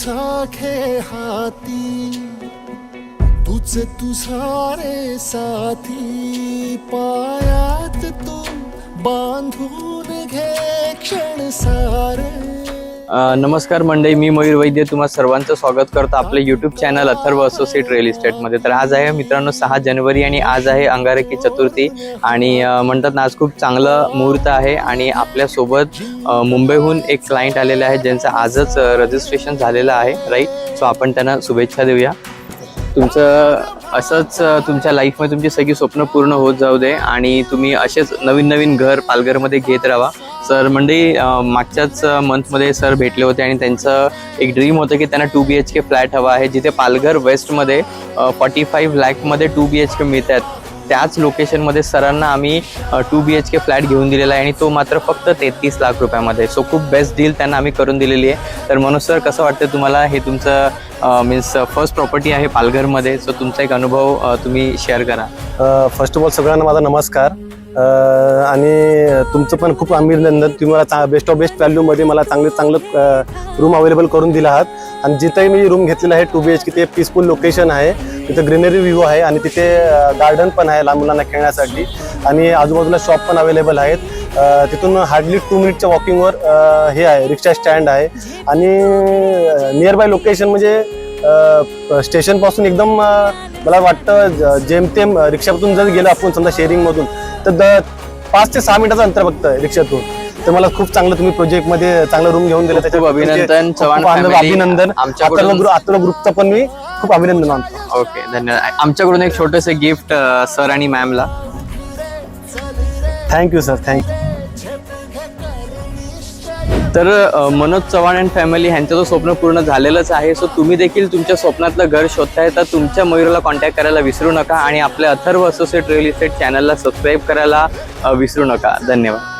तुझा खे हाती, तुझे तुझारे साथी, पायात तू बांधून घे क्षण सारे. नमस्कार मंडळी, मी मयूर वैद्य तुम्हा सर्वांचं स्वागत करतो आपले YouTube channel Atharva associate real इस्टेटमध्ये. तर आज आहे मित्रांनो 6 जानेवारी आणि आज आहे अंगारकी चतुर्थी आणि म्हणतात ना आज खूप चांगलं मुहूर्त आहे आणि आपल्यासोबत मुंबईहून एक क्लायंट आलेले आहे ज्यांचं आजच रजिस्ट्रेशन झालेलं आहे, राईट. सो आपण त्यांना शुभेच्छा देऊया. तुमचं असंच तुमच्या लाईफमध्ये तुमची सगळी स्वप्न पूर्ण होत जाऊ दे आणि तुम्ही असेच नवीन नवीन घर पालघरमध्ये घेत राहा. सर मंडळी मागच्याच मंथमध्ये सर भेटले होते आणि त्यांचं एक ड्रीम होतं की त्यांना 2 BHK फ्लॅट हवा आहे, जिथे पालघर वेस्टमध्ये 45 लाखमध्ये 2 BHK मिळतात. त्याच लोकेशनमध्ये सरांना आम्ही 2 BHK फ्लॅट घेऊन दिलेला आहे आणि तो मात्र फक्त 33 लाख रुपयामध्ये. सो खूप बेस्ट डील त्यांना आम्ही करून दिलेली आहे. तर मनोज सर, कसं वाटतं तुम्हाला? हे तुमचं मीन्स फर्स्ट प्रॉपर्टी आहे पालघरमध्ये. सो तुमचा एक अनुभव तुम्ही शेअर करा. फर्स्ट ऑफ ऑल सगळ्यांना माझा नमस्कार आणि तुमचं पण खूप अभिनंदन. तुम्ही मला बेस्ट ऑफ बेस्ट व्हॅल्यूमध्ये मला चांगलं रूम अवेलेबल करून दिला आहात आणि जिथंही मी रूम घेतलेला आहे 2 BHK ते पीसफुल लोकेशन आहे, तिथं ग्रीनरी व्ह्यू आहे आणि तिथे गार्डन पण आहे लहान मुलांना खेळण्यासाठी आणि आजूबाजूला शॉप पण अवेलेबल आहेत. तिथून हार्डली 2 मिनिटच्या वॉकिंगवर हे आहे, रिक्षा स्टँड आहे आणि नियर बाय लोकेशन म्हणजे स्टेशनपासून एकदम मला वाटतं जेमतेम रिक्षातून जर गेलं आपण समजा शेअरिंगमधून तर 5 ते 6 मिनिटाचं अंतर फक्त रिक्षातून. तर मला खूप चांगलं तुम्ही प्रोजेक्टमध्ये चांगलं रूम घेऊन दिलं, त्याच्यावर अभिनंदन. अभिनंदन. आमच्या ग्रुपचं पण मी खूप अभिनंदन मानतो. ओके, धन्यवाद. आमच्याकडून एक छोटंसं गिफ्ट सर आणि मॅमला. Thank you sir, thank you. तर मनोज चव्हाण अँड फॅमिली ह्यांचं स्वप्न पूर्ण झालेलंच आहे. सो तुम्ही देखील तुमच्या स्वप्नातलं घर शोधताय तर तुमच्या मयूरला कॉन्टॅक्ट करायला विसरू नका आणि आपल्या अथर्व असोसिएट रिअल इस्टेट चॅनलला सबस्क्राईब करायला विसरू नका. धन्यवाद.